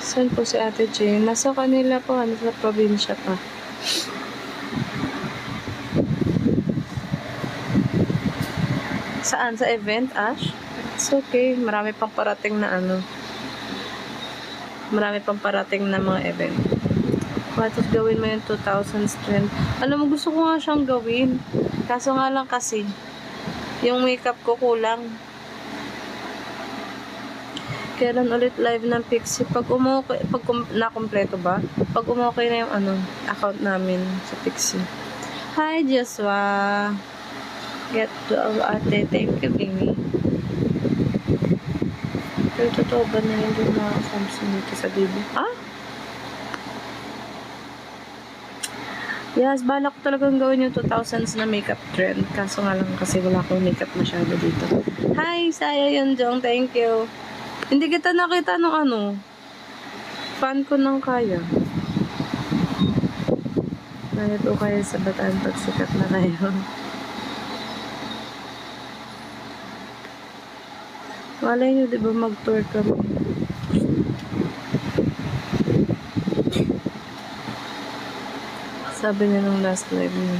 Saan po si Ate Jane? Nasa kanila po, sa probinsya pa. Saan? Sa event, Ash? It's okay. Marami pang parating na Marami pang parating na mga event. Tapos gawin mo yung 2000s trend. Alam mo, gusto ko nga siyang gawin. Kaso nga lang kasi, yung makeup ko kulang. Kailan ulit live ng Pixie? Nakompleto ba? Pag umokay na yung account namin sa Pixie. Hi, Joshua. Get to ate. Thank you, Bini. Pero totoo ba na hindi na Samsung dito sa baby? Ah? Yes, balak ko talagang gawin yung 2000s na makeup trend. Kaso nga lang kasi wala akong makeup masyado dito. Hi, Saya Yunjong. Thank you. Hindi kita nakita ng fan ko ng Kaya. Nalito kayo sa Bataan pag sikat na kayo. Malay nyo, di ba mag-tour kami? Sabi niya nung last live niya.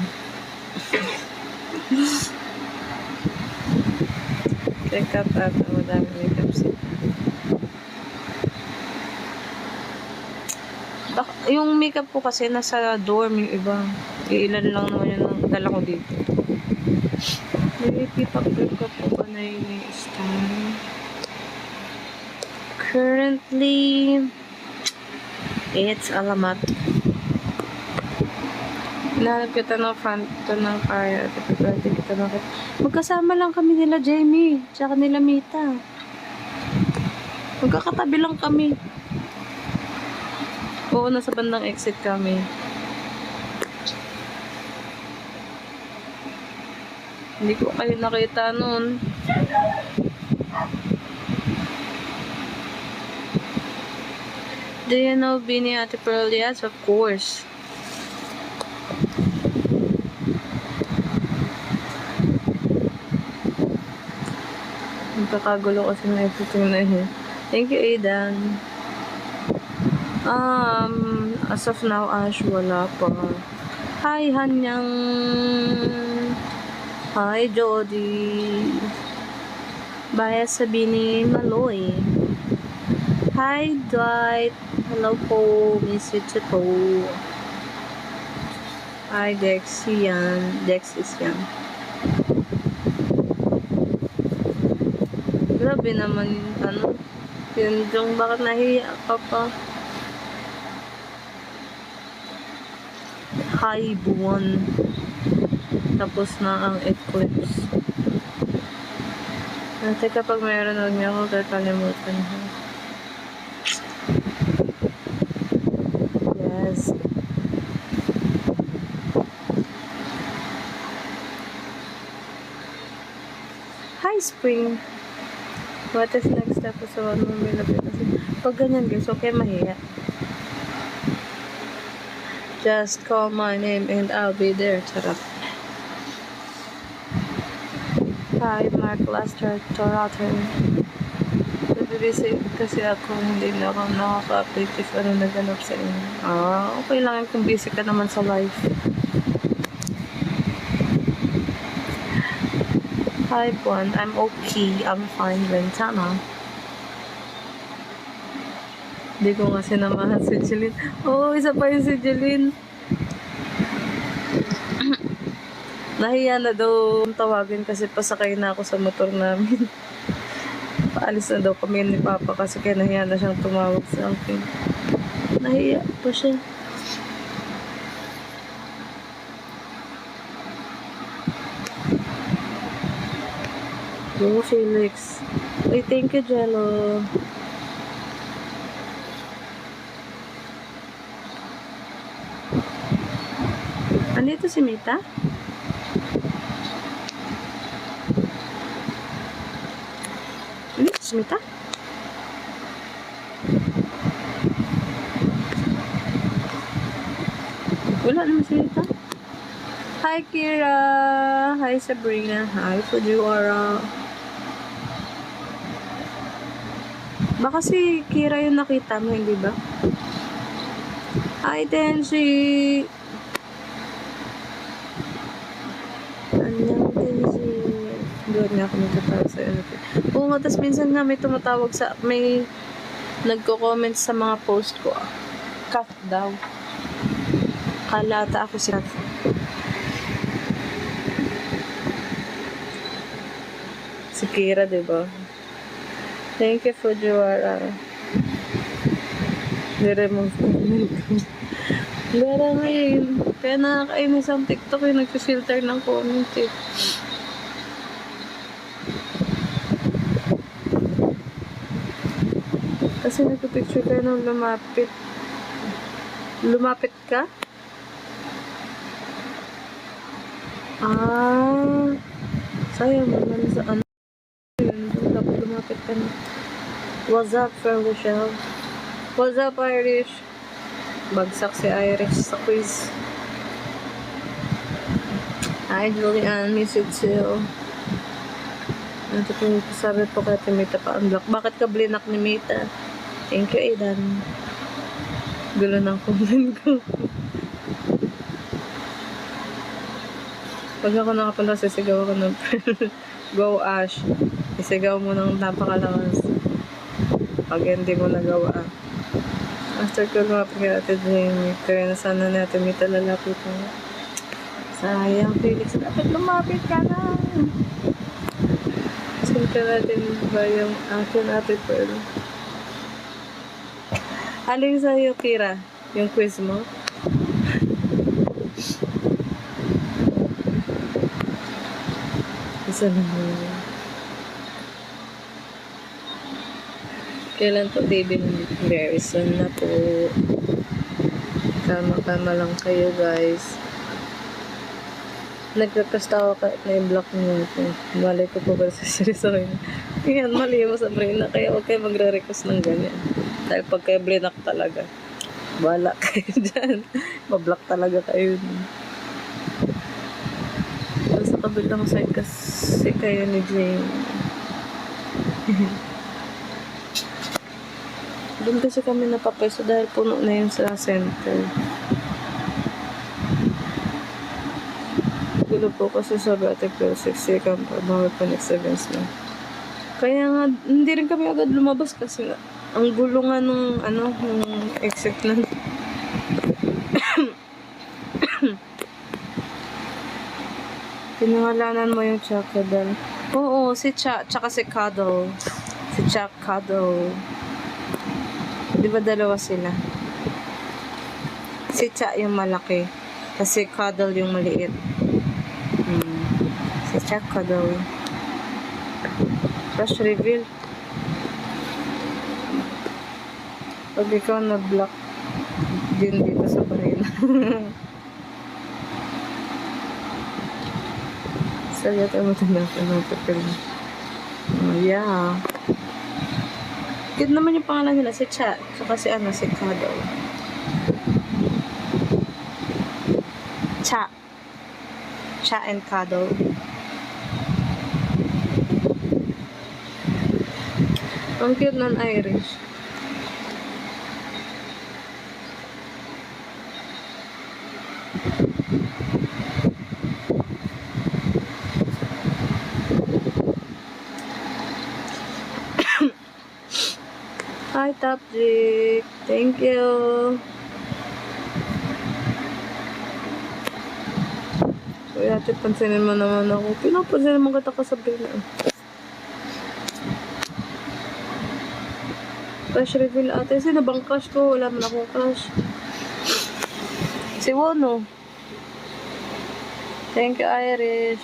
Check out at madami makeup siya. Yung makeup ko kasi nasa dorm yung iba. Ilan lang naman yun ang dala ko dito. May pipak-girl ka po ba na yung style? Currently, it's alamat. Hinahanap kita ng front to ng Kaya at ipipwede kita nakit. Magkasama lang kami nila Jamie, tsaka nila Mita. Magkakatabi lang kami. Oo, nasa bandang exit kami. Hindi ko kayo nakita nun. Do you know Bini Ate Pearl? Yes, of course. Nagkakagulo kasi ng everything na yun. Thank you, Aidan. As of now, Ash, wala pa. Hi, Hanyang. Hi, Jody. Baya sa Bini Maloy. Hi, Dwight. Hello po. Miss you too po. Hi, Dex. Yan. Dex is yan. Grabe naman yun dong, bakit nahiya ka pa? Hi, buwan. Tapos na ang eclipse. Teka, pag mayroon huwag niya ako kakalimutan. Yes. Hi, Spring. What is next step sa one more minute? Kasi pag ganyan guys, okay mahiya. Just call my name and I'll be there. Charot. Hi, Mark Lester Torato. Nabibisi kasi ako, hindi na ako nakaka-update if naganap sa inyo. Okay lang yung kung busy ka naman sa life. Hi, Juan. I'm okay. I'm fine. Lentana. Hindi ko nga sinamahan si Jeline. Isa pa yung si Jeline. Nahiya na daw tawagin kasi pasakay na ako sa motor namin. Paalis na daw kami ni Papa kasi kaya nahiya na siyang tumawag sa akin. Nahiya pa siya. Go, Felix. Uy, thank you, Jello. Andito si Mita? Andito si Mita? Wala naman si Mita. Hi, Kira. Hi, Sabrina. Hi, Fujiwara. Baka si Kira yung nakita mo, hindi ba? Hi, Tenshi! Annyeong Tenshi. Doon nga ako nagtatawag sa iyo. Oo nga, tas minsan nga may tumatawag may nagko-comment sa mga post ko. Kat daw. Kalata ako si Kat. Si Kira, diba? Thank you, Fujiwara. Niremove comment ko. Gara ngayon. Kaya nakakainis ang TikTok yung nag-filter ng comment eh. Kasi nagpipicture kayo nung lumapit. Lumapit ka? Ah. Sayang naman sa ano. Yun, dapat lumapit ka na. What's up, Rochelle? What's up, Irish? Bagsak si Irish sa quiz. Hi, Julian. Miss you too. Ito po, sabi po kay Mita pa unblock. Bakit ka blinak ni Mita? Thank you, Aidan. Gulo ng comment ko. Pag ako nakapala, sisigaw ako ng Go Ash. Isigaw mo ng napakalakas. Pag hindi mo nagawa. After ko lumapit kay Ate Jamie, kaya na sana natin may talalapit mo. Sayang, Felix. Dapat lumapit ka na. Sinta natin ba yung akin, Ate Pearl? Aling sa'yo, Kira? Yung quiz mo? Isa naman. Kailan po, baby? Very soon na po. Kama-kama lang kayo, guys. Nag-request ako kahit na-block niyo ito. Malay ko po ba sa seryosohin. Yan, mali mo sa brain na. Kaya huwag kayo magre-request ng ganyan. Dahil pag kayo blinak talaga, wala kayo dyan. Mablock talaga kayo. Sa kabilang side kasi kayo ni Jane. Doon kasi kami napapwesto dahil puno na yun sa center. Gulo po kasi sabi Ate Pearl, 6 ka pa, bawal pa next events na. Kaya nga, hindi rin kami agad lumabas kasi ang gulo nga nung, nung exit na. Pinangalanan mo yung Chakadal. Oo, si tsaka si Cuddle. Si Cuddle. Di ba dalawa sila? Si Cha yung malaki. Kasi Cuddle yung maliit. Si Cha Cuddle. Flash reveal. Pag ikaw nag-block din dito sa baril. Sagat ang matanap ang papel. Yeah. Cute naman yung pangalan nila, si Cha. Saka si si Cuddle. Cha. Cha and Cuddle. Ang cute ng Irish. Hi, Top Jig. Thank you. Kuya, ate, pansinin mo naman ako. Pinapansinin mo kita kasabi na. Crush reveal ate. Sino bang crush ko? Wala man akong crush. Si Wono. Thank you, Irish.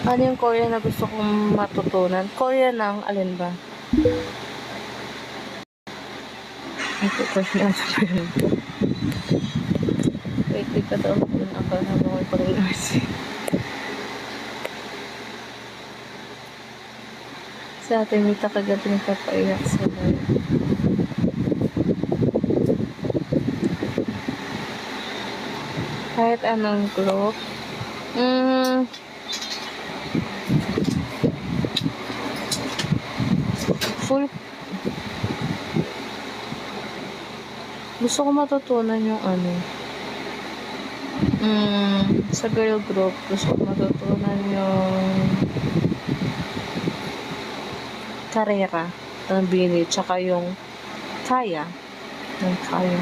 Ano yung Korean na gusto kong matutunan? Korean ng alin ba? Ito, crush niya sa pera. Wait, di ka daw ako ng akal na mga pag-nurse. Sa atin, may takagad nagpapaiyak sa live. Kahit anong group. Full. Gusto ko matutunan yung ano. Sa girl group, gusto ko matutunan yung karera ng Bini, tsaka yung kaya. Yung kaya.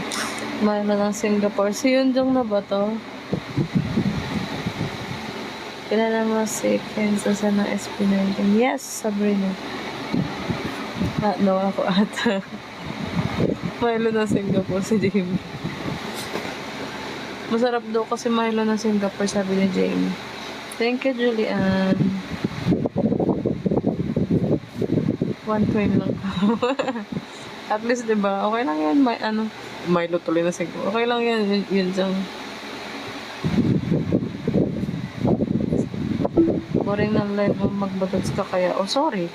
Mahal ng Singapore. Si Yunjong na ba to? Kilala mo si Kenzo sa ng SP19? Yes, Sabrina. No, ako ata. Milo ng Singapore, si Jamie. Masarap daw kasi Milo ng Singapore, sabi ni Jamie. Thank you, Julian. 1 coin lang ko. At least, diba? Okay lang yan. Milo tuloy na Singapore. Okay lang yan. Yun dyan. Boring na live mo magbadots ka kaya. Oh, sorry.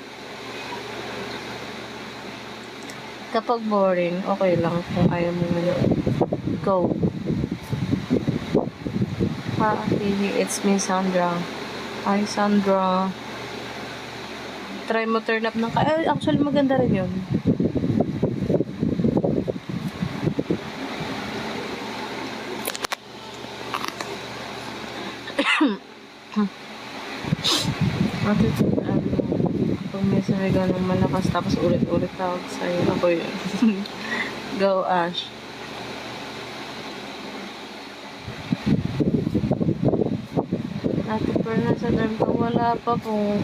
Kapag boring, okay lang kung ayaw mo na go. Hi, it's me, Sandra. Hi, Sandra. Try mo turn up ng actually, maganda rin yun. Kung may sinigaw ng malakas tapos ulit-ulit tawag sa'yo, ako yun. Go, Ash. Ate per na sa term ko, wala pa po.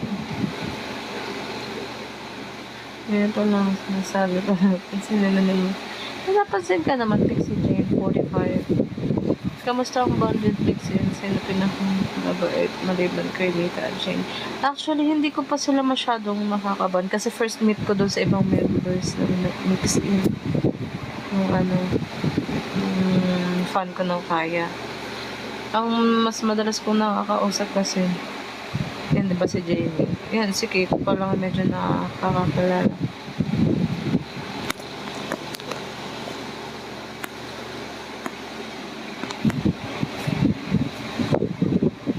Ganito lang, nasabi ko natin. Sinananay mo. Napansin ka naman, Pixie Jane, 45. Kamusta ang bonded Pixie? Sino pinaka-mabait maliban kay Nita at Jane? Actually, hindi ko pa sila masyadong makakaban kasi first meet ko doon sa ibang members na mix in. Yung fan ko ng kaya. Ang mas madalas kong nakakausap kasi, yan diba si Jamie? Yan, si Kate pa lang medyo nakakakilala.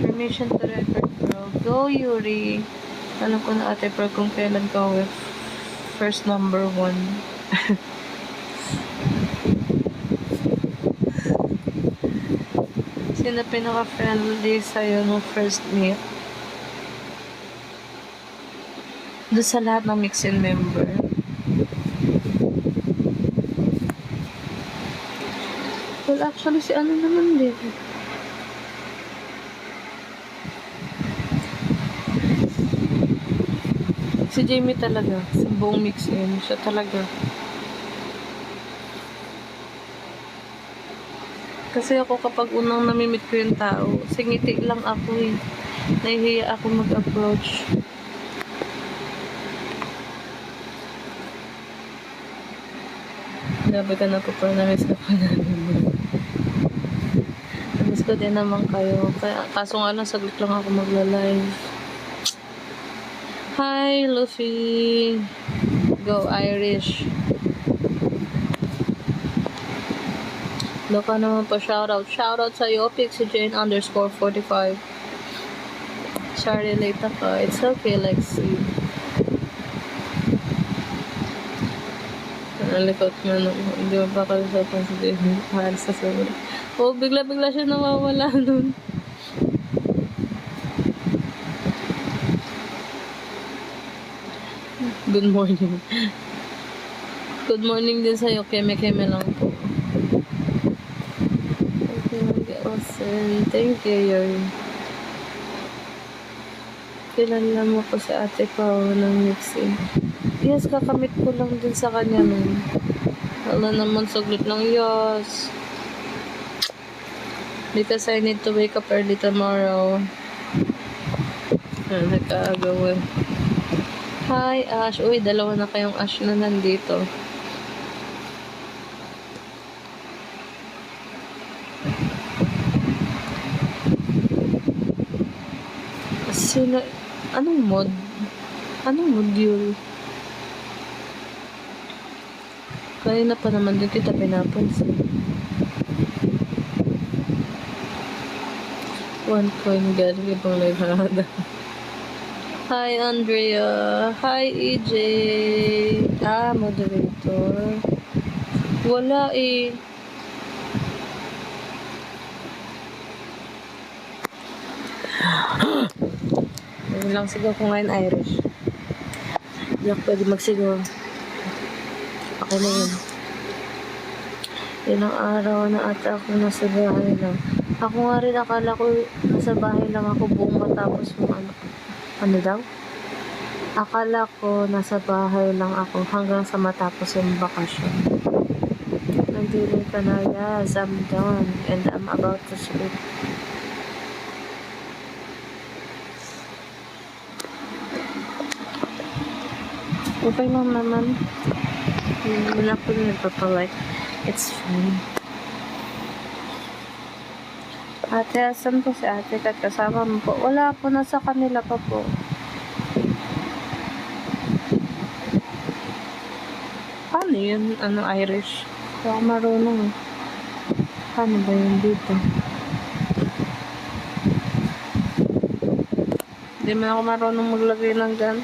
Permission to record, bro. Go, Yuri. Alam ko na ate per kung kailan ka with first number 1. Sino pinaka-friendly sa'yo no first meet? Doon sa lahat ng mix-in member. Well, actually, si ano naman din. Si Jamie talaga. Sa buong mix-in. Siya talaga. Kasi ako kapag unang namimit ko yung tao, singiti lang ako eh. Nahihiya ako mag-approach. Grabe ka na po pa na-miss ka pa namin. Na-miss ko din naman kayo. Kaso nga lang, saglit lang ako magla-live. Hi, Luffy. Go Irish. Loka naman pa shoutout. Shoutout sa'yo, Pixie Jane _45. Sorry, late ako. It's okay, Lexi. Nalikot mo nung hindi mo pa kalusapan si Jamie. Mahal sa sobra. Oh, bigla-bigla siya nawawala nun. Good morning. Good morning din sa'yo. Keme-keme lang po. Okay, awesome. Thank you, Yuri. Kilala mo po si ate ko ng mixing. Yes, kakamit ko lang din sa kanya nun. Wala naman, saglit lang. Yes. Because I need to wake up early tomorrow. Nagkaagaw eh. Hi, Ash. Uy, dalawa na kayong Ash na nandito. Sino? Anong mod? Anong module? Kanina pa naman din kita pinapansin. 1 coin galing ibang live hada. Hi, Andrea. Hi, EJ. Moderator. Wala eh. Hindi lang sigaw ko ngayon, Irish. Hindi ako pwede magsigaw. Okay na yun. Ilang araw na ata ako nasa bahay lang. Ako nga rin, akala ko nasa bahay lang ako buong matapos yung ano. Ano daw? Akala ko nasa bahay lang ako hanggang sa matapos yung bakasyon. Nandili ka na, yes, I'm done. And I'm about to sleep. Okay lang naman. Wala po nagpapalike. It's fine. Ate, asan po si ate? At kasama mo po? Wala po, nasa kanila pa po. Paano yun? Ano, Irish? Hindi ako marunong. Paano ba yun dito? Hindi man ako marunong maglagay ng gan.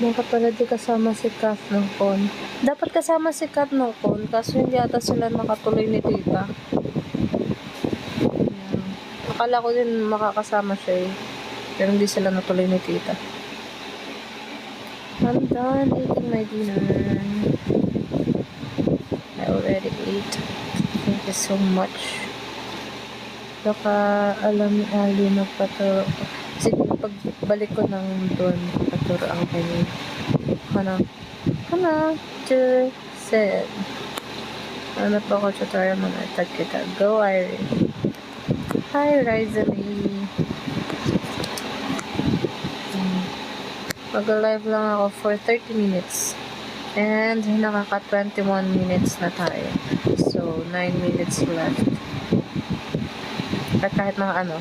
Dapat pala di kasama si Kat ng con. Dapat kasama si Kat ng con, kaso hindi ata sila nakatuloy ni tita. Yeah. Akala ko din makakasama siya eh. Pero hindi sila natuloy ni tita. I'm done eating my dinner. I already ate. Thank you so much. Baka alam ni Ali magpaturo. Kasi pagbalik ko ng doon, paturo ang kanya. Hana, said. Ano pa ako tutorial mo na tag kita. Go, Iris. Hi, Rizalie. Mag-live lang ako for 30 minutes. And nakaka 21 minutes na tayo. So, 9 minutes left. At kahit mga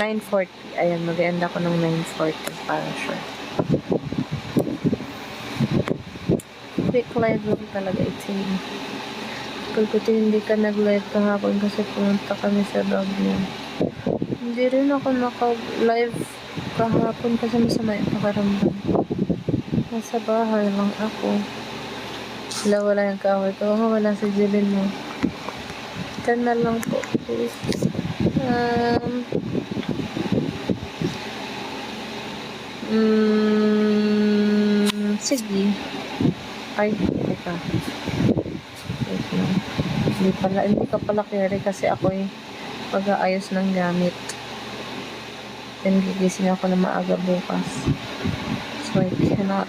9:40. Ayan, mag-end ako ng 9:40 para sure. Quick live lang talaga ito. Pagkuti hindi ka nag-live kahapon kasi pumunta kami sa Baguio. Hindi rin ako naka-live kahapon kasi masama yung pakaramdam. Nasa bahay lang ako. Wala yung kaaway ko. Wala si Jilin mo. Tan na lang po, please. Sige. Ay, teka. Wait lang. Hindi ka pala carry kasi ako pag-aayos ng gamit. Then gigising ako na maaga bukas. So I cannot.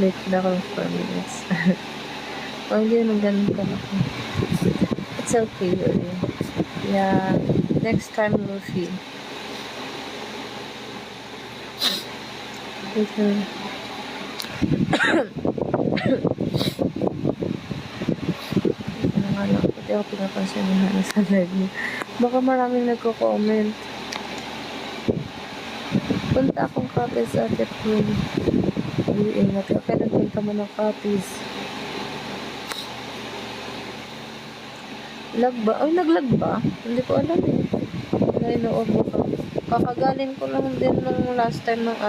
Late na ako 4 minutes. Oh, hindi naman ganun ka na. It's okay, really. Yeah, next time, Luffy. Okay. Pati ako pinapansin na sa live niya. Baka maraming nagko-comment. Punta akong copies sa atit ko. Ingat ka. Kaya nagpunta mo ng copies. Lag ba? Ay, naglag ba? Hindi ko alam eh. Wala ino-order ko. Kakagaling ko lang din nung last time ng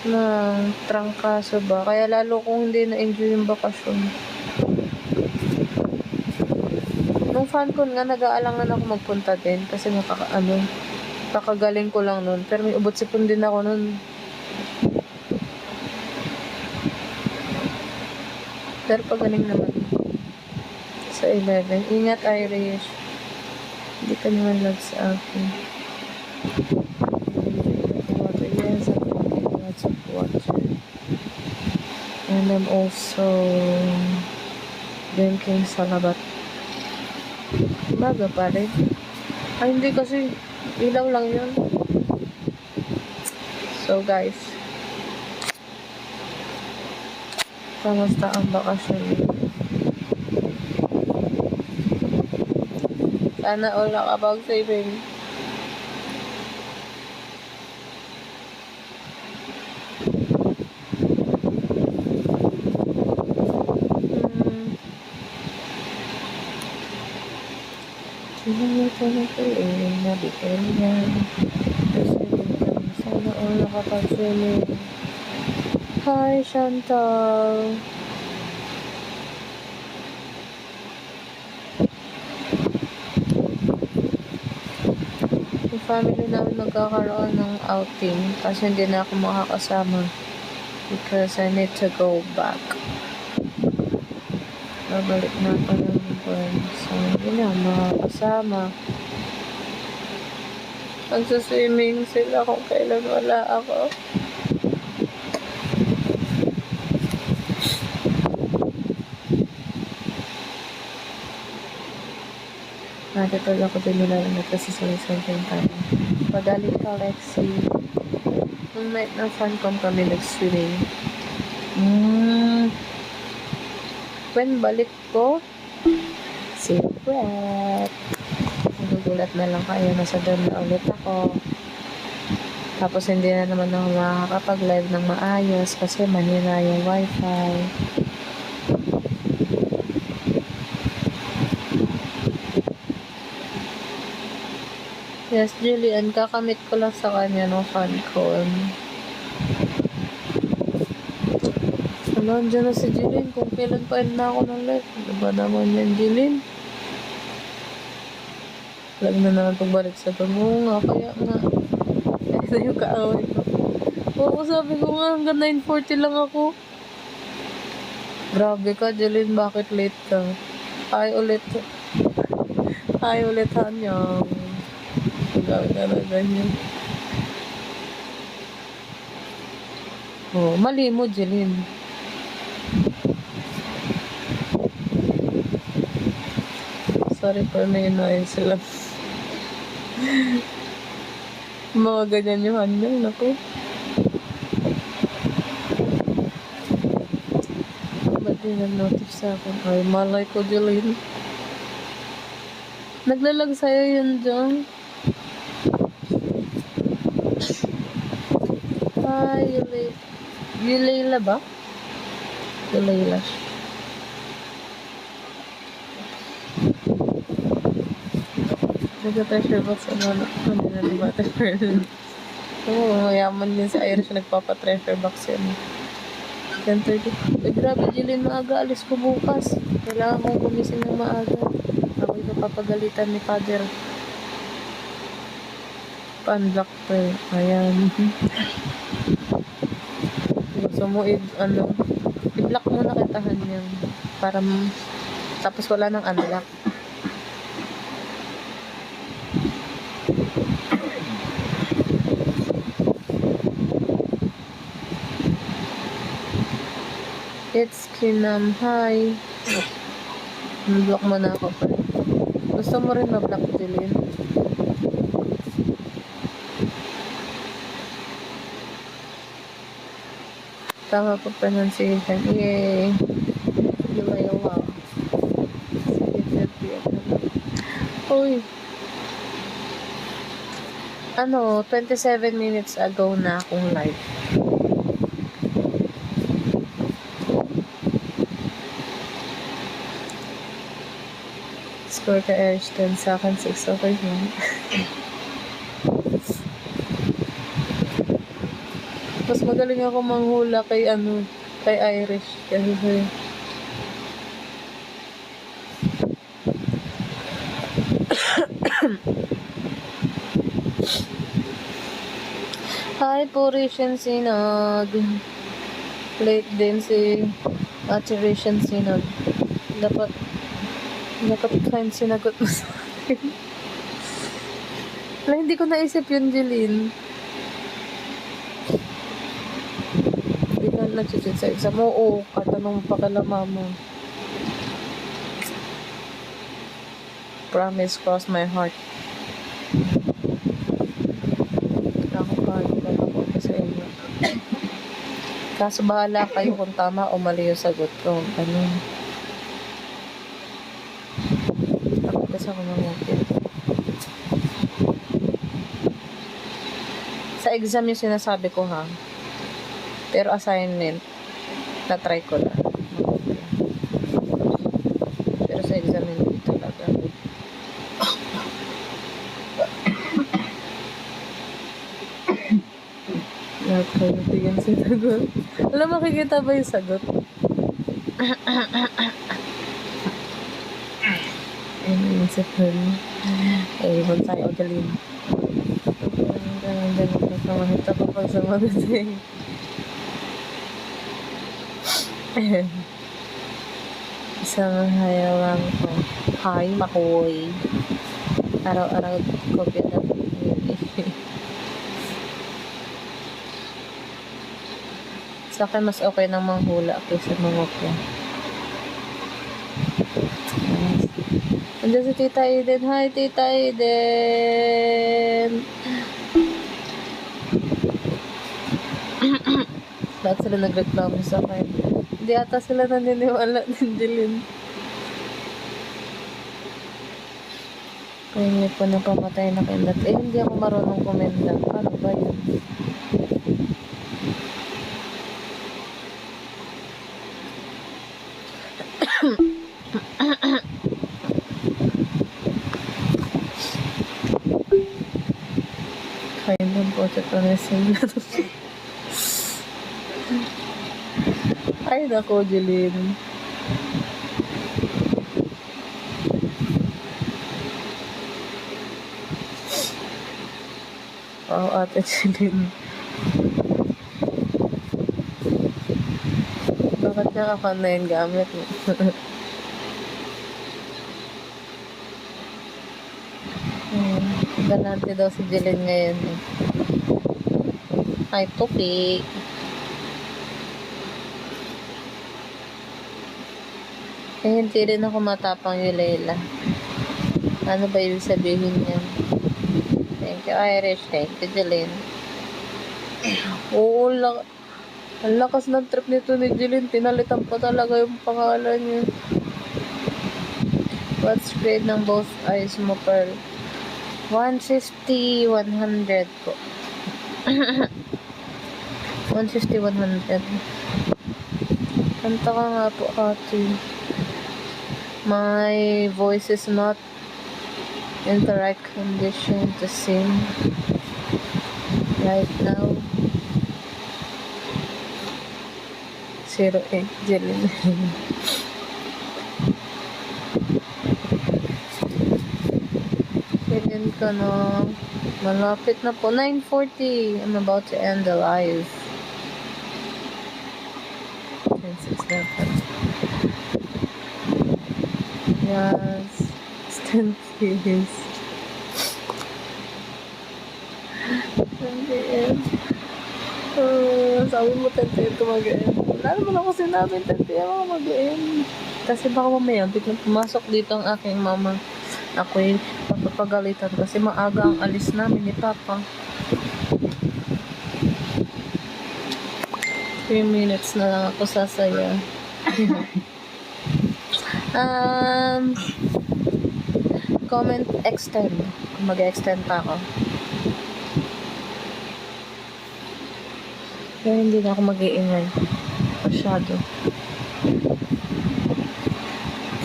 na trangkaso ba. Kaya lalo kong hindi na-enjoy yung bakasyon. Nung FanCon nga, nag-aalangan ako magpunta din. Kasi kakagaling ko lang nun. Pero may ubot sipon din ako nun. Pero pagaling naman. Sa 11. Ingat, Irish. Hindi ka naman lag sa akin. Yes, I'm drinking lots of water. And I'm also drinking salabat. Umaga pa rin. Ay, hindi kasi ilaw lang yun. So, guys, Kamusta ang bakasyon niyo? Sana all nakapag-saving. Nabigyan niya. Sana all nakapag-saving. Hi, Chantal. Yung family namin magkakaroon ng outing kasi hindi na ako makakasama because I need to go back. Babalik na ako ng buwan. So, hindi na makakasama. Magsaswimming sila kung kailan wala ako. Natutol ako din nilalangat kasi sa isang tayo. Pagaling ka, Lexi. Nung night ng FunCom kami nag-swimming. When balik ko, secret. Nagugulat na lang kayo. Nasa dorm na ulit ako. Tapos hindi na naman ako makakapag-live ng maayos kasi manila yung wifi. Yes, Julian, kakamit ko lang sa kanya ng FunCon. Ano, andyan na si Julian kung kailan pa na ako ng live. Ano ba naman yan, Julian? Alam na naman pagbalik sa tungo nga, kaya nga. Kaya na yung kaaway ko. Oo, sabi ko nga, hanggang 9:40 lang ako. Grabe ka, Julian, bakit late ka? Hi ulit. Hi ulit, Hanyang. Gawin na ganyan. Oh, mali mo, Jeline. Sorry for may inayin sila. Mga ganyan yung hanyang, naku. Ba't din nag-notif sa akin? Ay, malay ko, Jeline. Naglalag sa'yo yun, Jong. Hi, Yulayla ba? Yulayla. Nagka-treasure box, ano na diba? Oo, mayaman din sa Irish, nagpapa-treasure box yan. 10:30. Eh, grabe, Jillian, maaga, alis ko bukas. Kailangan kong gumising ng maaga. Ako'y napapagalitan ni Father. Pa-unlock to eh. Ayan. Gusto mo i-block mo na kitahan yan. Para tapos wala nang unlock. It's Kinam. Hi. I-block mo na ako pa. Gusto mo rin ma-block, Jillian? Tama po pronunciation. Yay! Lumayawa. Uy! 27 minutes ago na akong live. Score ka Irish 10 sa akin 6 over 9. Mas magaling ako manghula kay Irish. Kasi hi po, Rishon Sinag. Late din si Ate Rishon Sinag. Dapat time sinagot mo sa akin. Wala, hindi ko naisip yun, Jeline. Hindi ka nag-cheat sa exam. Oo, katanong pa kala mama. Promise, cross my heart. Kaso bahala kayo kung tama o mali yung sagot ko. Ano? Tapos kasi ako mamukit. Sa exam yung sinasabi ko ha. Pero assignment, na-try ko na. Pero sa exam hindi talaga. Lahat kayo tingin sa sagot. Alam, makikita ba yung sagot? Ayun yung sagot. Eh, ibon tayo, galing. Makita ko pag sumagot eh. Isang hayawang ko. Hi, makoy. Araw-araw ko pinapili. Sa akin, mas okay nang manghula kaysa mangopya. Andiyan si Tita Eden. Hi, Tita Eden! Lahat sila nagreklamo sa akin. Hindi ata sila naniniwala ng Jeline. Kaya niyo po napamatay na kindat. Eh, hindi ako marunong kumenda. Paano ba yun? Kaya lang po ito na sila. Ay, nako, Jeline. Oo, ate Jeline. Bakit niya ako na yung gamit mo? Ganante daw si Jeline ngayon eh. Ay, tupi. Eh, hindi rin ako matapang yung Layla. Ano ba ibig sabihin niya? Thank you, Irish. Thank you, Jeline. Oo, ang lakas ng trip nito ni Jeline. Pinalitan pa talaga yung pangalan niya. What's grade ng both eyes mo, Pearl? 150, 100 po. 150, 100. Kanta ka nga po, ate. My voice is not in the right condition to sing right now. 08, Jeline. Ganyan ka na. Malapit na po. 9:40. I'm about to end the live. 10:67. Yes. Stand please. Sabi mo 10 ka mag-end. Wala naman ako sinabi 10 ako mag-end. Kasi baka mamaya biglang pumasok dito ang aking mama. Ako'y papagalitan kasi maaga ang alis namin ni Papa. 3 minutes na lang ako sasaya. Comment extend. Mag-extend pa ako. Pero hindi na ako mag-iingay. Masyado.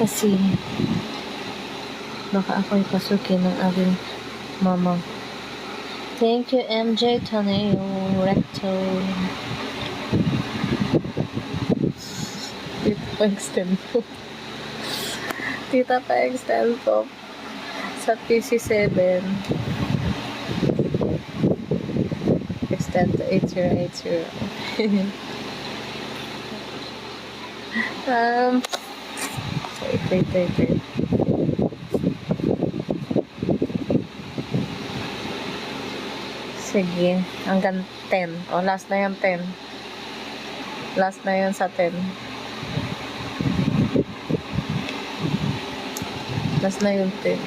Kasi baka ako'y pasukin ng aking mama. Thank you, MJ Taneo Recto. Tita pa-extend po. Tita pa-extend po. Sa PC7. Extend to 8080. Wait. Sige, hanggang 10. O, last na yung 10. Last na yun sa 10. Last na yung 10.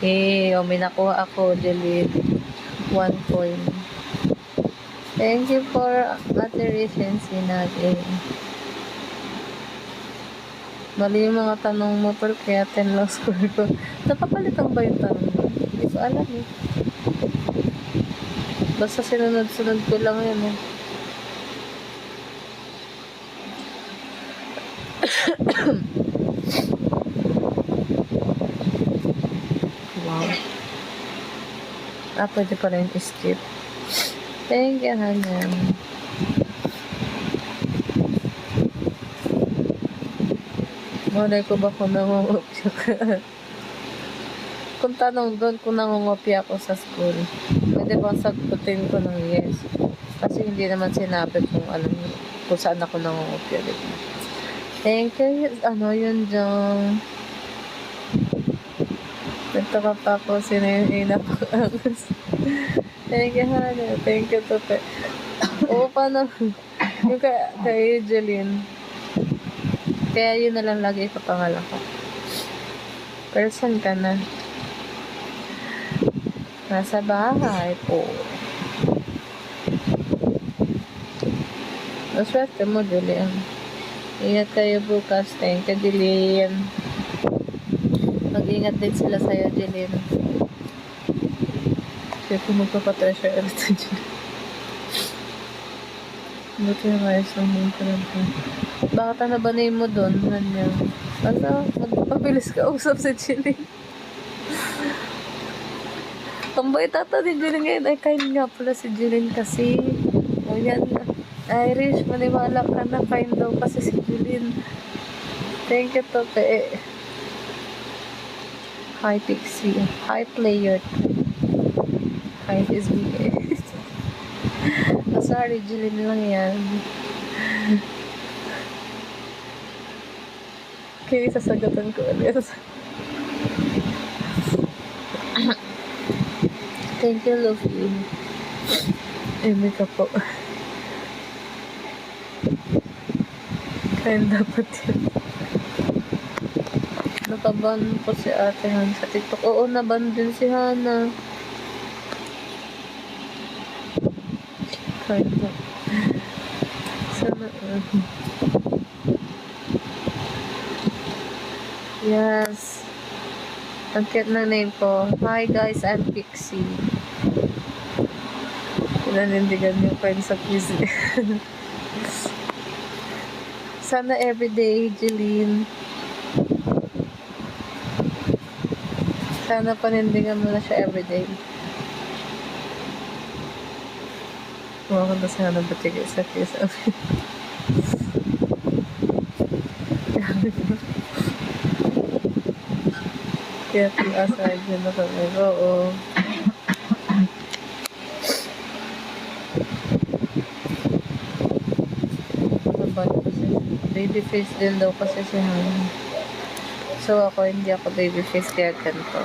Eh, may nakuha ako, Jeline. 1 coin. Thank you for attention natin. Mali yung mga tanong mo, pero kaya 10 lang score ko. Napapalitan ba yung tanong mo? Hindi ko alam eh. Basta sinunod-sunod ko lang yun eh. Wow. Pwede pa rin skip. Thank you, Hannah. Malay ko ba kung nangungopya ka? Kung tanong doon kung nangungopya ako sa school, pwede bang sagutin ko ng yes? Kasi hindi naman sinabi kung kung saan ako nangungopya. Diba? Thank you. Ano yun dyan? Nagtaka pa ako sino yung inapakaangas. Thank you, Hannah. Thank you, Tope. Oo, paano? Yung kay Jeline. Kaya yun na lang lagi ipapangalan ko. Person ka na. Nasa bahay po. Maswerte mo, Julian. Ingat kayo bukas. Thank you, Julian. Mag-ingat din sila sa'yo, Julian. Kaya kung magpapatreasure ulit sa Julian. Buti na kayo sa home ka lang. Bakit na ba name mo doon? Basta magpabilis ka usap sa Julian. Ang bait ata ni Julian ngayon. Ay, kind nga pala si Julian kasi. O yan. Irish, maniwala ka na. Kind daw kasi si Julian. Thank you, Tope. Hi, Pixie. Hi, player. Hi, SBA. Oh, sorry, Julian lang yan. Kaya sasagutan ko ulit. Thank you, Luffy. Amy ka po. Kaya dapat yun. Nakaban po si ate Han sa TikTok. Oo, naban din si Hana. Kaya na. Sana. Yes. Ang cute na name ko. Hi guys, I'm Pixie. Pinanindigan yung friends sa Pixie. Sana everyday, Jeline. Sana panindigan mo na siya everyday. Huwag na sana batigay sa kiss. Kaya aside yun na kami. Oo. Baby face din daw kasi si Hana. So ako, hindi ako baby face kaya ganito.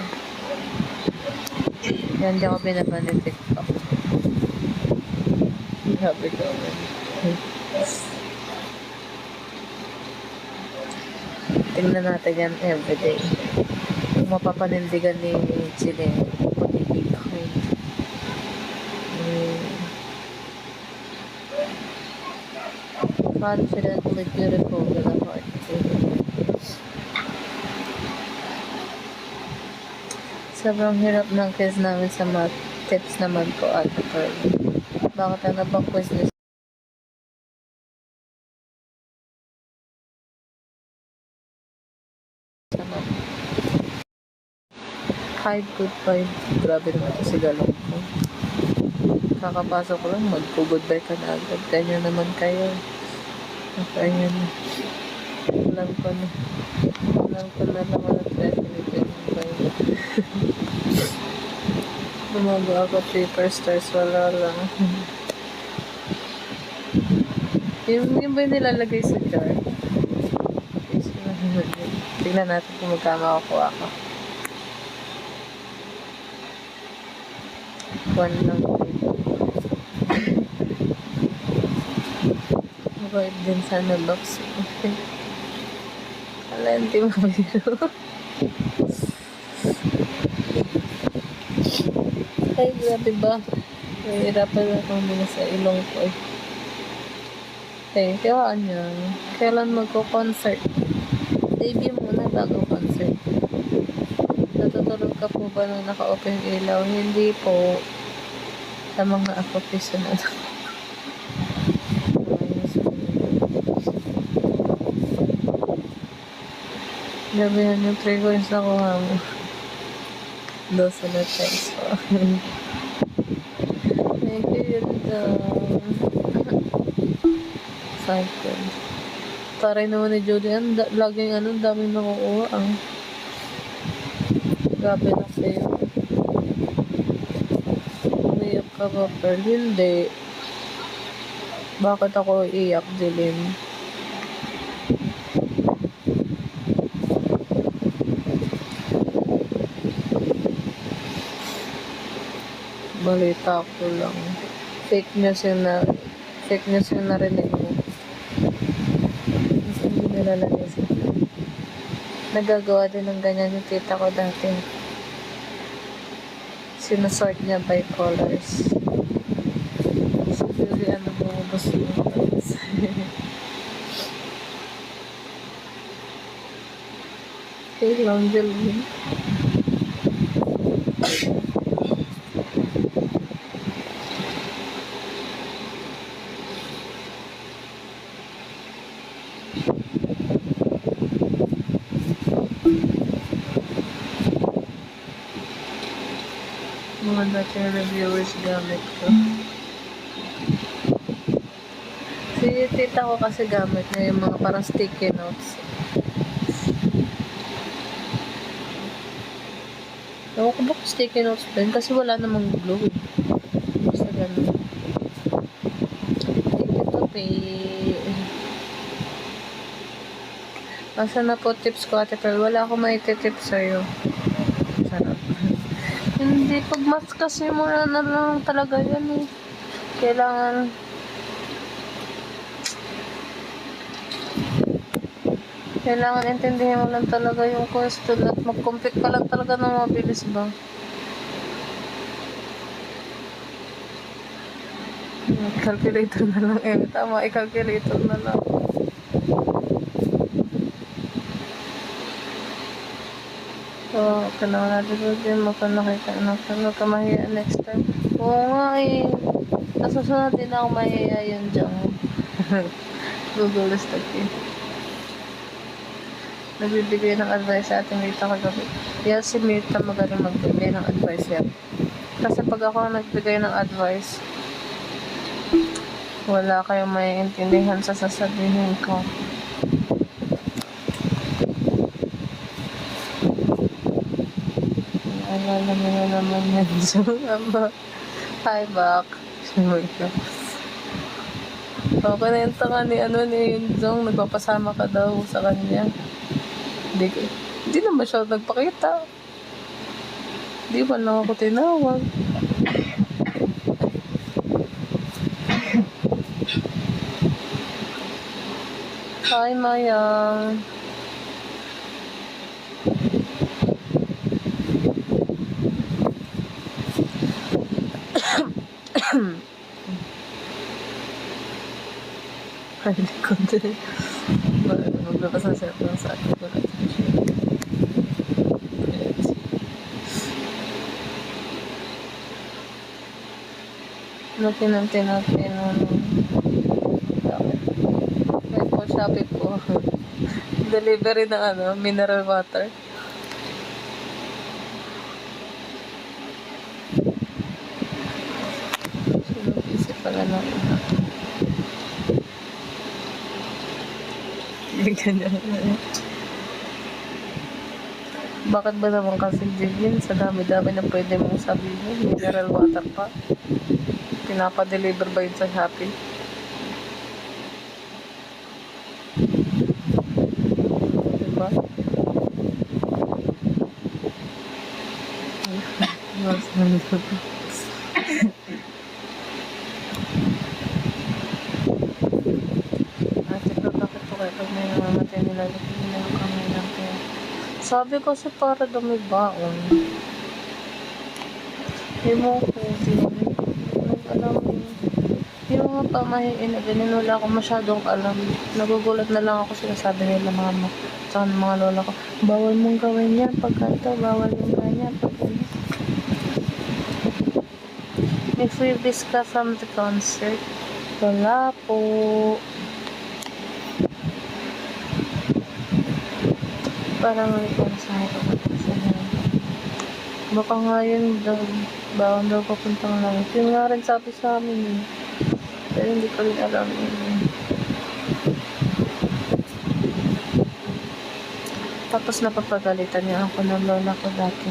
Kaya hindi ako binaban ng TikTok. Sabi ko. Tingnan natin yan everyday. Kung mapapanindigan ni Chile, pag-ibig ako. Confidently beautiful with a heart. Sobrang hirap ng quiz namin sa math. Tips naman ko at bakit ano bang quiz niyo? Hi, good vibe. Grabe naman ito si galong ko. Kakapasok ko lang, magpo-goodbye ka na agad. Ganyan naman kayo. Ayan. Alam ko na. Alam ko na naman at definitely vibe. Bumago ako 3 stars, wala lang. Yung ba nilalagay sa jar? Tignan natin kung magkama ako. One lang. Mabait din sana box. Wala, hindi mabiro. Ay, grabe ba? Nahihirapan na akong muna sa ilong ko eh. Thank you, Anyang. Kailan magko-concert? Debut muna bago concert. Natutulog ka po ba nung naka-open ilaw? Hindi po. Sa mga apopiso na gabihan yung 3 coins na kuha mo. 12 na times po. Thank you, yun daw. 5 coins. Taray naman ni Julian. Laging daming nakukuha ang gabi na sa'yo. Umiyak ka ba, Pearl? Hindi. Bakit ako iyak, Jilin? Balita ko lang. Fake news yung narinig mo. Hindi nilalanis. Nagagawa din ng ganyan yung tita ko dati. Sinasort niya by colors. Siguro bumubos yung colors. Okay lang, Jilin. Mga dati reviewers gamit ko. Si tita ko kasi gamit niya yung mga parang sticky notes. Ewan ko ba kung sticky notes din? Kasi wala namang glue. Basta ganun. Thank you to pay. Asa na po tips ko, Ate Pearl? Wala akong maititips sa'yo. Sarap. Hindi, pag mas kasi muna na lang talaga yan eh. Kailangan intindihin mo lang talaga yung question at mag-compute ka lang talaga ng mabilis ba. Calculator na lang eh. Tama, i-calculator na lang. So, kailangan natin din mo pa nakita na huwag ka mahiya next time. Oo nga eh. Nasusunod din ako mahiya yun dyan. Google stuck eh. Nagbibigay ng advice sa ating Mita kagabi. Yes, si Mita magaling magbigay ng advice yan. Kasi pag ako nagbigay ng advice, wala kayong maiintindihan sa sasabihin ko. Alala mo na naman yan. Hi, back. Okay na yung tanga ni Yunjong. Nagpapasama ka daw sa kanya. Hindi naman siya nagpakita. Hindi man lang ako tinawag. Hi, Mayang. Ay, likod din. Maglabas na siya sa akin ko lang. Natin may po Shopee po. Delivery ng mineral water. Sinubisi pala na ganyan. Bakit ba naman kasi Jillian? Sa dami-dami na pwede mong sabihin. Mineral water pa. Pinapa-deliver ba yun sa Shopee? Diba? Pag may namamatay nila, nila yung kamay ng pera. Sabi ko kasi para dumibaon. Hindi mo ko, mga pamahiin na ganyan, wala akong masyadong alam. Nagugulat na lang ako sinasabi nila mama. Tsaka ng mga lola ko, bawal mong gawin yan pag ganito, bawal mong ganyan pag ganyan. May freebies ka from the concert? Wala po. Parang may konsahe ko na sa baka nga yun daw, bawang daw papuntang langit. Yun nga rin sabi sa amin eh. Pero hindi ko rin alam yun. Tapos napapagalitan niya ako ng lola ko dati.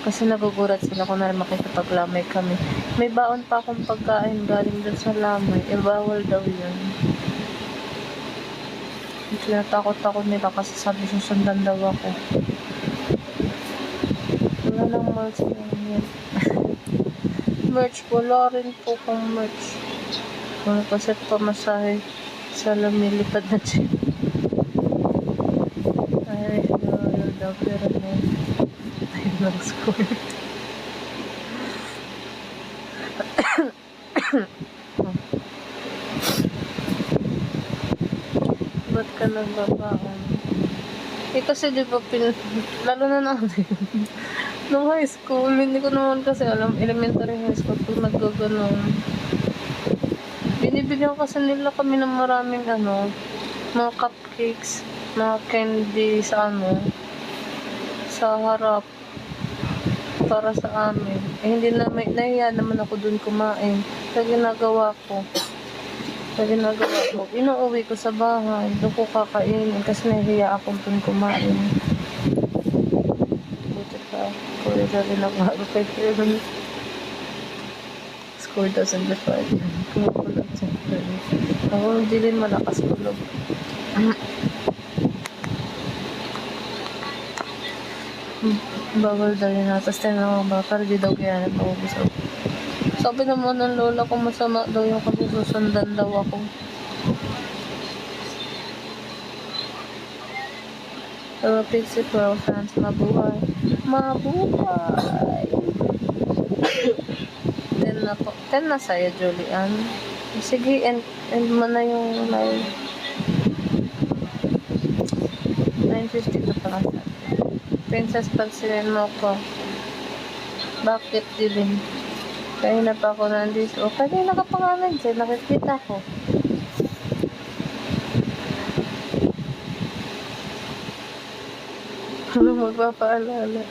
Kasi nagugurat sila kung na makikipaglamay kami. May baon pa akong pagkain galing dun sa lamay. E bawal daw yun. Tinatakot-takot nila kasi sabi susundan daw ako. Wala nang merch yan. Merch, wala rin po kong merch. Wala kasi pamasahe sa lumilipad na jeep. Ay, wala daw pero na tayo ng school. Ba't ka nagbabaon? Eh kasi di ba lalo na natin nung high school, hindi ko naman kasi alam elementary high school kung naggaganong binibigyan kasi nila kami ng maraming mga cupcakes, mga candy sa sa harap para sa amin. Eh hindi namin, nahiya naman ako dun kumain. Sa ginagawa ko, inuuwi ko sa bahay, doon ko kakainin kasi nahihiya akong dun kumain. Buti pa, kuya rin ako kay Kevin. Score doesn't define. Kumukulat siya. Ako hindi rin malakas kulog. Bawal daw yun na. Tapos tinanong ba, para di daw kaya nagpapabusog. Sabi naman ng lola ko masama daw yung kasi susundan daw ako. So, Pixie Pearl fans, mabuhay. Mabuhay! 10 na po. 10 na sa'yo, Julian. Sige, end mo na yung live. 9:52 pa lang. Princess, pagsilin mo ko. Bakit dilin? Kanina pa ako nandito. O, kanina ka pa nga nandiyan. Nakikita ko. Ano magpapaalala?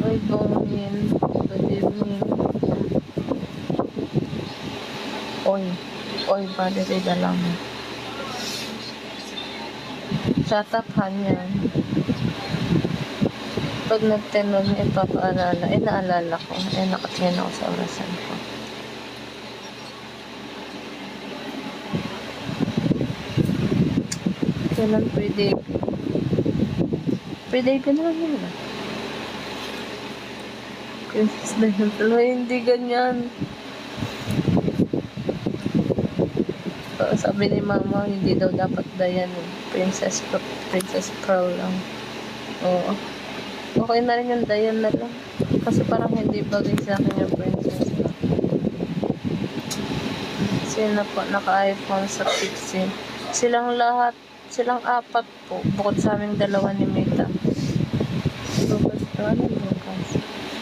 Oy, Bongin. Good evening. Oy, balirida lang. Shut up, yan. Pag nagtanong niya, ipapaalala. Eh, naalala ko. Eh, nakatingin ako sa orasan ko. Kailan pwede? Pwede ka naman yun ba? Princess na yun. Pero hindi ganyan. Sabi ni mama, hindi daw dapat Dayan. Princess Pearl lang. Oo. Okay na rin yung Dayan na lang. Kasi parang hindi bagay sa akin yung princess. Sino po naka-iPhone sa Pixie? Silang lahat, silang apat po. Bukod sa aming dalawa ni Mita.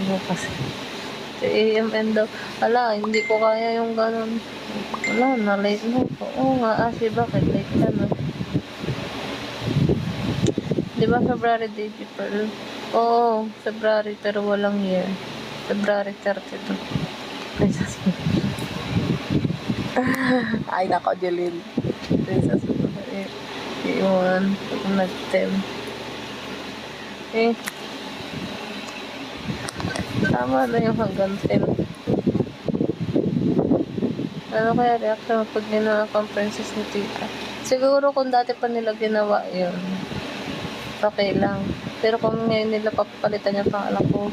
Bukas. Si AMN daw. Ala, hindi ko kaya yung ganun. Wala, na-late na po. Oo nga, bakit late ka na? Diba February Baby Pearl? Oo, February pero walang year. February 32. Princess. Ay, nako, Jeline. Princess. Iwan. Nag-10. Eh. Tama na yung hanggang 10. Ano kaya reaction pag ginawa kang princess ni tita? Siguro kung dati pa nila ginawa yun, okay lang. Pero kung ngayon nila papalitan yung pangalan ko,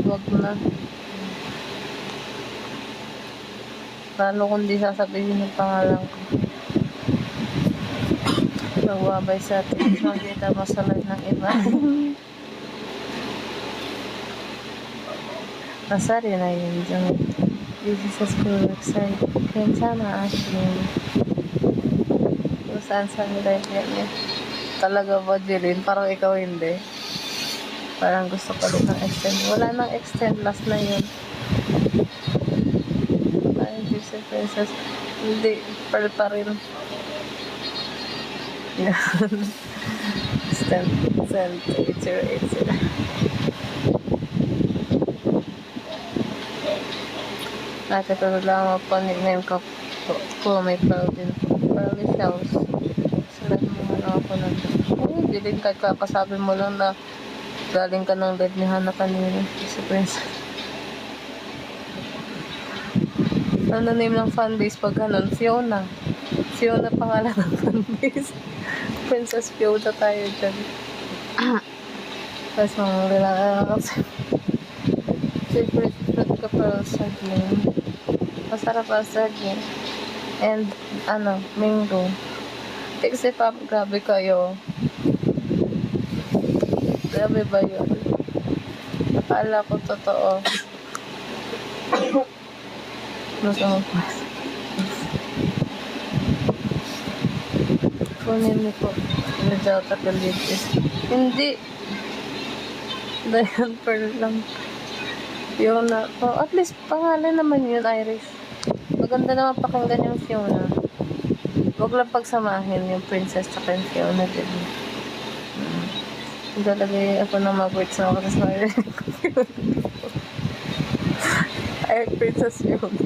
huwag na. Lalo kung di sasabihin yung pangalan ko. Nagwabay sa atin. Makikita mo sa live ng iba. Masari na yun dyan. busy sa school website. Kaya sana, Ashley. Kung saan nila yan eh. Talaga ba, Jeline? Parang ikaw hindi. Parang gusto ko rin ng extend. Wala nang extend. Last na yun. Parang Disney Princess. Hindi. Pearl pa rin. Yan. Extend. Send. 8080. Nakita lang ako nickname ko may pearl din po. Pearly shells. Salat mo ano ako na ito. Hindi din kahit kakasabi mo lang na galing ka ng live ni Hana kanina. Si Princess. Ano name ng fanbase pag ganun? Fiona. Fiona pangalan ng fanbase. Princess Fiona tayo dyan. Tapos mga lalaki kasi. Favorite fruit ka pero saging. Masarap ang saging. And, mango. Kasi pa, grabe kayo. Grabe ba yun? Akala ko totoo. Gusto mo pa. Kunin mo po. Without a religious. Hindi. Diane Pearl lang. Fiona. Oh, at least pangalan naman yun, Irish. Maganda naman pakinggan yung Fiona. Huwag lang pagsamahin yung Princess tsaka yung Fiona din. Lalagay ako ng mag-words na ako tapos marinig ko Fiona. Ay, Princess Fiona.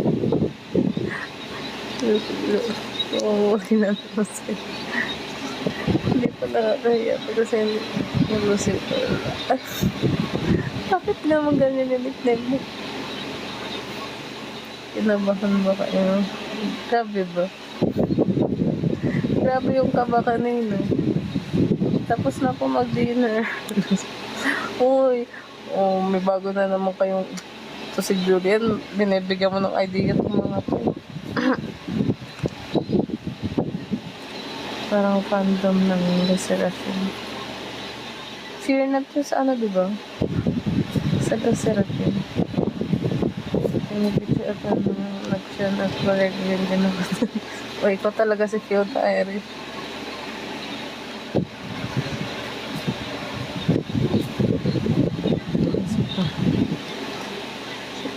Oo, hinanapos ko. Hindi pa nakakahiya kasi yung Lucy Pearl. Bakit naman ganyan yung nickname mo? Kinabahan ba kayo? Grabe ba? Grabe yung kaba kanina. Tapos na po mag-dinner. Uy, may bago na naman kayong to si Julian. Binibigyan mo ng idea itong mga to. Parang fandom ng Resurrection. Fear not yung sa diba? Sa Resurrection. Pinipicture at nag-share at mag-review din ako. O, ikaw talaga si Fiona Irish.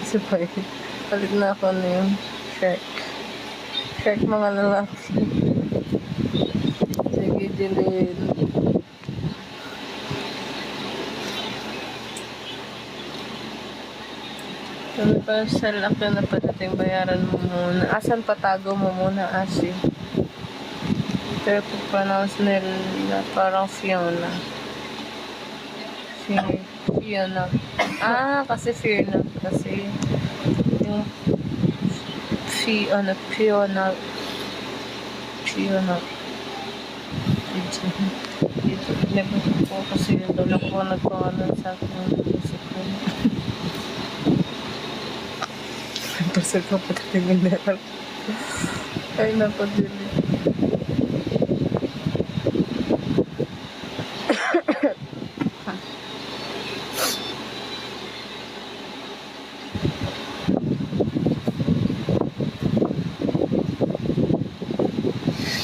Si Pai. Palit na ako na yung Shrek. Shrek mga lalaki. Sige, Jeline. Sabi pa, sa laki na padating bayaran mo muna. Asan patago mo muna, Ashi? Pero pronounce nila parang Fiona. Fiona. Kasi Fiona. Kasi yung Fiona. Dito, never po kasi yung dala ko nagpangalan sa akin ng isip ko. Pasal ka pati mineral. Ay, napadili.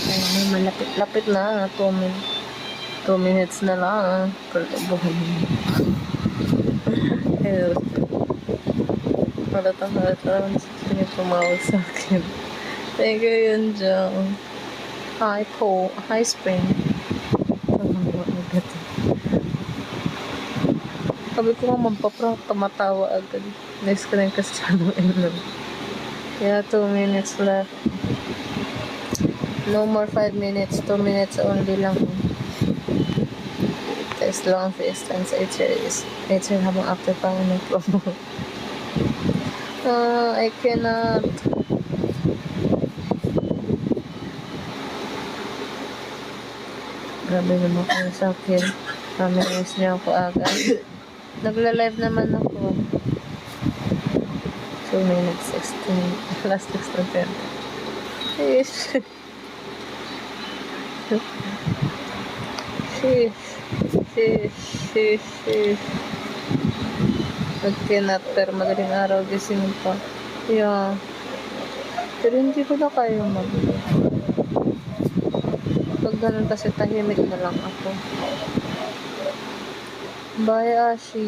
Ay, malapit-lapit na. 2 minutes na lang. Buhay mo. Ayun. Halata naman siya tumawag sa akin. Thank you yun dyan. Hi Spring. Sabi ko nga mampaprank, tumatawa agad. Next ka rin kasi siya ng inom. Kaya 2 minutes left. No more 5 minutes. 2 minutes only lang. Test long face times 8 series. 8 series habang after pang promo. I cannot. Grabe naman kayo sa akin. Pamilis niyo ako agad. Nagla-live naman ako. 2 minutes 16. Last 16. Sheesh. Sheesh. Pag cannot, pero madaling araw gising pa. Yeah. Pero hindi ko na kaya mag-vlog. Pag ganun kasi tahimik na lang ako. Bye, Ashi.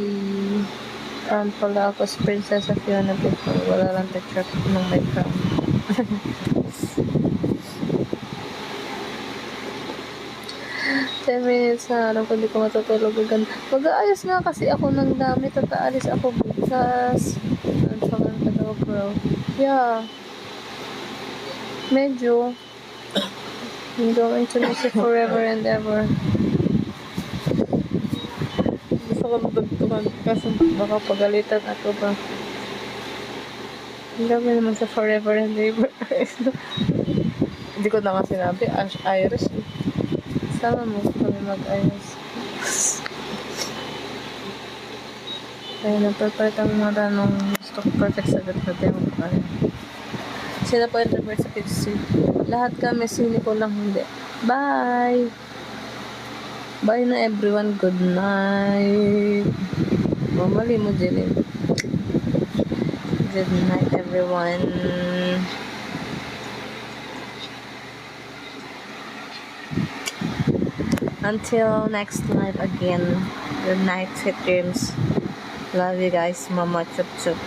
Crown pala ako sa Princess of Fiona before. Wala lang picture ng may crown. Ten minutes na alam ko hindi ko matutulog agad. Mag-aayos nga kasi ako ng damit at aalis ako bukas. Ano pa nga daw, bro? Yeah. Medyo. I'm going to miss you forever and ever. Gusto ko natugtukan kasi baka pagalitan ako ba. Ang dami naman sa forever and ever. Hindi ko na nga sinabi. Iris. Sama mo kami mag-ayos. Kaya nagpapart ang mga nung gusto ko perfect sagot na tayo mag-ayos. Sino po introvert sa Pixie? Lahat kami, sino ko lang hindi. Bye! Bye na everyone. Good night. Mali mo, Jeline. Good night, everyone. Until next live again. Good night, sweet dreams. Love you guys. Mama chup chup.